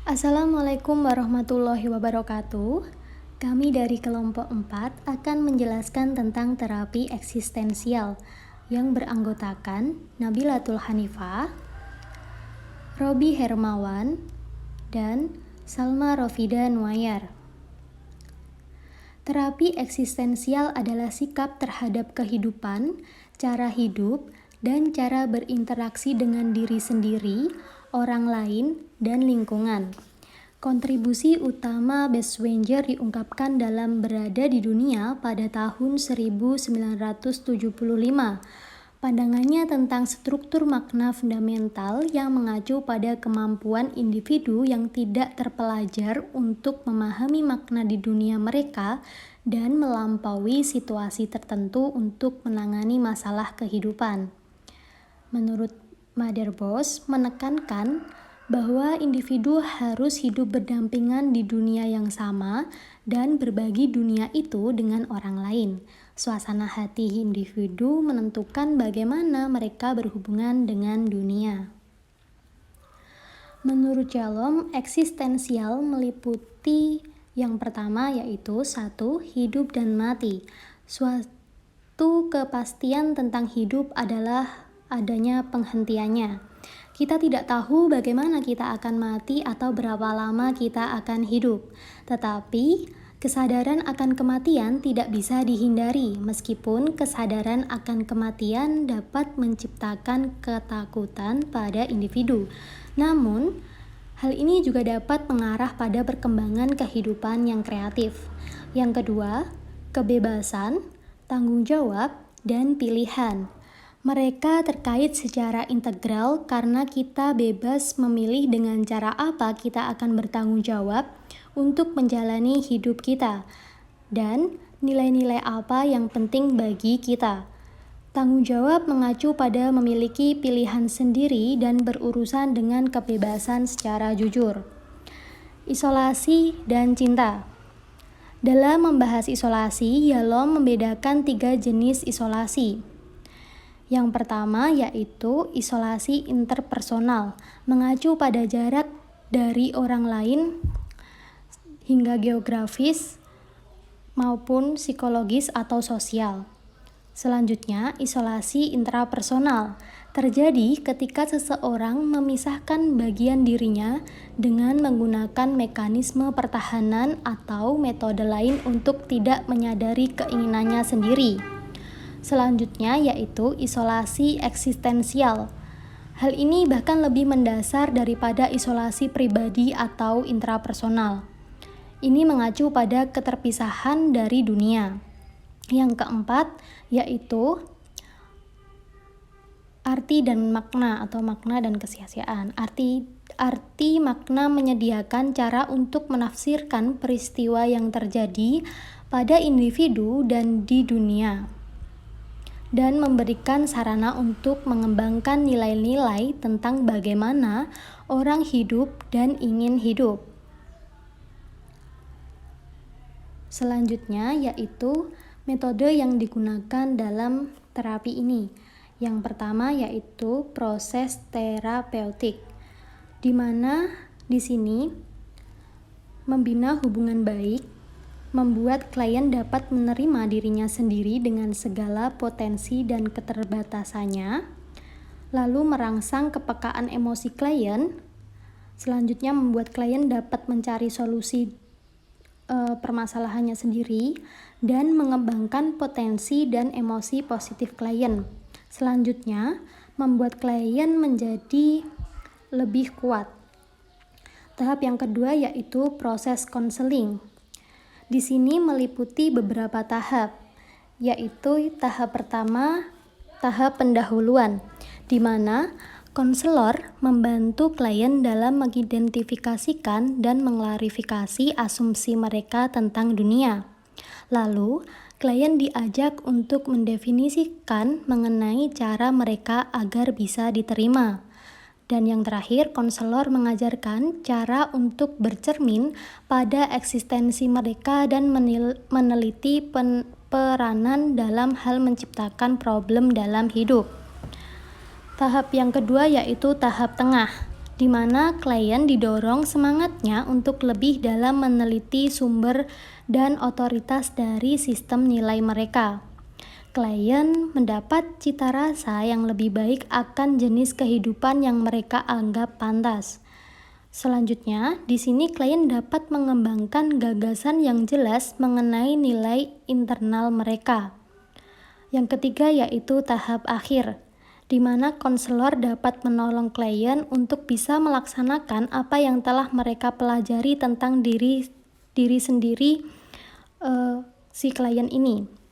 Assalamualaikum warahmatullahi wabarakatuh. Kami dari kelompok 4 akan menjelaskan tentang terapi eksistensial yang beranggotakan Nabilatul Hanifah, Robi Hermawan, dan Salma Rofida Nuayar. Terapi eksistensial adalah sikap terhadap kehidupan, cara hidup, dan cara berinteraksi dengan diri sendiri, orang lain, dan lingkungan. Kontribusi utama Binswanger diungkapkan dalam Berada di Dunia pada tahun 1975. Pandangannya tentang struktur makna fundamental yang mengacu pada kemampuan individu yang tidak terpelajar untuk memahami makna di dunia mereka dan melampaui situasi tertentu untuk menangani masalah kehidupan. Menurut Maderbos menekankan bahwa individu harus hidup berdampingan di dunia yang sama dan berbagi dunia itu dengan orang lain. Suasana hati individu menentukan bagaimana mereka berhubungan dengan dunia. Menurut Jalom, eksistensial meliputi yang pertama yaitu 1. Hidup dan mati. Suatu kepastian tentang hidup adalah adanya penghentiannya. Kita tidak tahu bagaimana kita akan mati atau berapa lama kita akan hidup. Tetapi, kesadaran akan kematian tidak bisa dihindari, meskipun kesadaran akan kematian dapat menciptakan ketakutan pada individu. Namun, hal ini juga dapat mengarah pada perkembangan kehidupan yang kreatif. Yang kedua, kebebasan, tanggung jawab, dan pilihan. Mereka terkait secara integral karena kita bebas memilih dengan cara apa kita akan bertanggung jawab untuk menjalani hidup kita dan nilai-nilai apa yang penting bagi kita. Tanggung jawab mengacu pada memiliki pilihan sendiri dan berurusan dengan kebebasan secara jujur. Isolasi dan cinta. Dalam membahas isolasi, Yalom membedakan 3 jenis isolasi. Yang pertama yaitu isolasi interpersonal, mengacu pada jarak dari orang lain hingga geografis maupun psikologis atau sosial. Selanjutnya, isolasi intrapersonal terjadi ketika seseorang memisahkan bagian dirinya dengan menggunakan mekanisme pertahanan atau metode lain untuk tidak menyadari keinginannya sendiri. Selanjutnya yaitu isolasi eksistensial. Hal ini bahkan lebih mendasar daripada isolasi pribadi atau intrapersonal. Ini mengacu pada keterpisahan dari dunia. Yang keempat yaitu arti dan makna atau makna dan kesia-siaan. Arti makna menyediakan cara untuk menafsirkan peristiwa yang terjadi pada individu dan di dunia, dan memberikan sarana untuk mengembangkan nilai-nilai tentang bagaimana orang hidup dan ingin hidup. Selanjutnya yaitu metode yang digunakan dalam terapi ini. Yang pertama yaitu proses terapeutik, di mana di sini membina hubungan baik, membuat klien dapat menerima dirinya sendiri dengan segala potensi dan keterbatasannya, lalu merangsang kepekaan emosi klien. Selanjutnya membuat klien dapat mencari solusi permasalahannya sendiri dan mengembangkan potensi dan emosi positif klien. Selanjutnya, membuat klien menjadi lebih kuat. Tahap yang kedua yaitu proses konseling. Di sini meliputi beberapa tahap, yaitu tahap pertama, tahap pendahuluan, di mana konselor membantu klien dalam mengidentifikasikan dan mengklarifikasi asumsi mereka tentang dunia. Lalu, klien diajak untuk mendefinisikan mengenai cara mereka agar bisa diterima. Dan yang terakhir, konselor mengajarkan cara untuk bercermin pada eksistensi mereka dan meneliti peranan dalam hal menciptakan problem dalam hidup. Tahap yang kedua yaitu tahap tengah, di mana klien didorong semangatnya untuk lebih dalam meneliti sumber dan otoritas dari sistem nilai mereka. Klien mendapat cita rasa yang lebih baik akan jenis kehidupan yang mereka anggap pantas. Selanjutnya, di sini klien dapat mengembangkan gagasan yang jelas mengenai nilai internal mereka. Yang ketiga yaitu tahap akhir, di mana konselor dapat menolong klien untuk bisa melaksanakan apa yang telah mereka pelajari tentang diri sendiri si klien ini.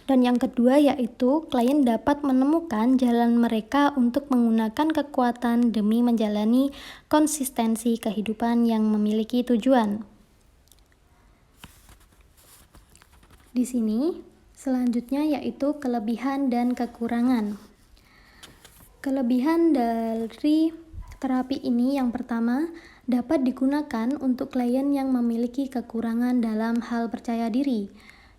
Dan yang kedua yaitu klien dapat menemukan jalan mereka untuk menggunakan kekuatan demi menjalani konsistensi kehidupan yang memiliki tujuan. Di sini selanjutnya yaitu kelebihan dan kekurangan. Kelebihan dari terapi ini yang pertama, dapat digunakan untuk klien yang memiliki kekurangan dalam hal percaya diri.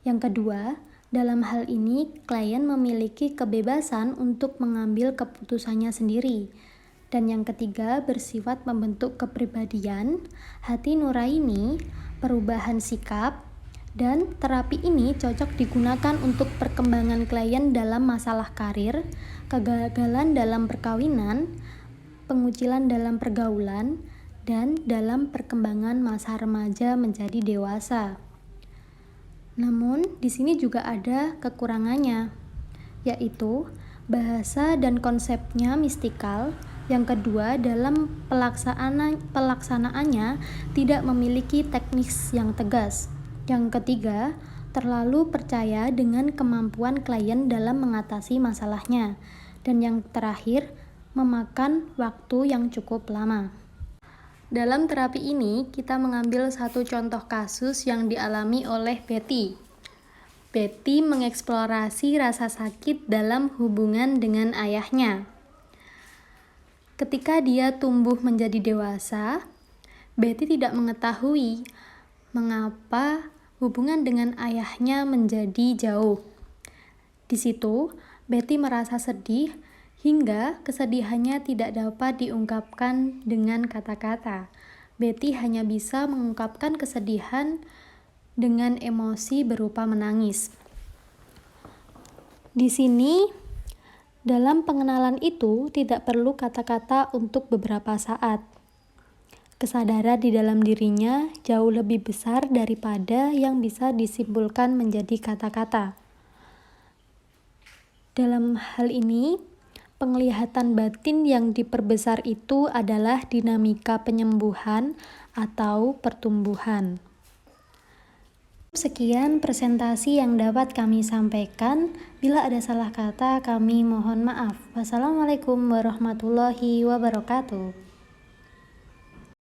Yang kedua, dalam hal ini klien memiliki kebebasan untuk mengambil keputusannya sendiri. Dan yang ketiga, bersifat membentuk kepribadian, hati nurani, perubahan sikap, dan terapi ini cocok digunakan untuk perkembangan klien dalam masalah karir, kegagalan dalam perkawinan, pengucilan dalam pergaulan, dan dalam perkembangan masa remaja menjadi dewasa. Namun, di sini juga ada kekurangannya, yaitu bahasa dan konsepnya mistikal. Yang kedua, dalam pelaksanaannya tidak memiliki teknis yang tegas. Yang ketiga, terlalu percaya dengan kemampuan klien dalam mengatasi masalahnya. Dan yang terakhir, memakan waktu yang cukup lama. Dalam terapi ini, kita mengambil satu contoh kasus yang dialami oleh Betty. Betty mengeksplorasi rasa sakit dalam hubungan dengan ayahnya. Ketika dia tumbuh menjadi dewasa, Betty tidak mengetahui mengapa hubungan dengan ayahnya menjadi jauh. Di situ, Betty merasa sedih hingga kesedihannya tidak dapat diungkapkan dengan kata-kata. Betty hanya bisa mengungkapkan kesedihan dengan emosi berupa menangis. Di sini, dalam pengenalan itu tidak perlu kata-kata untuk beberapa saat. Kesadaran di dalam dirinya jauh lebih besar daripada yang bisa disimpulkan menjadi kata-kata. Dalam hal ini, penglihatan batin yang diperbesar itu adalah dinamika penyembuhan atau pertumbuhan. Sekian presentasi yang dapat kami sampaikan. Bila ada salah kata, kami mohon maaf. Wassalamualaikum warahmatullahi wabarakatuh.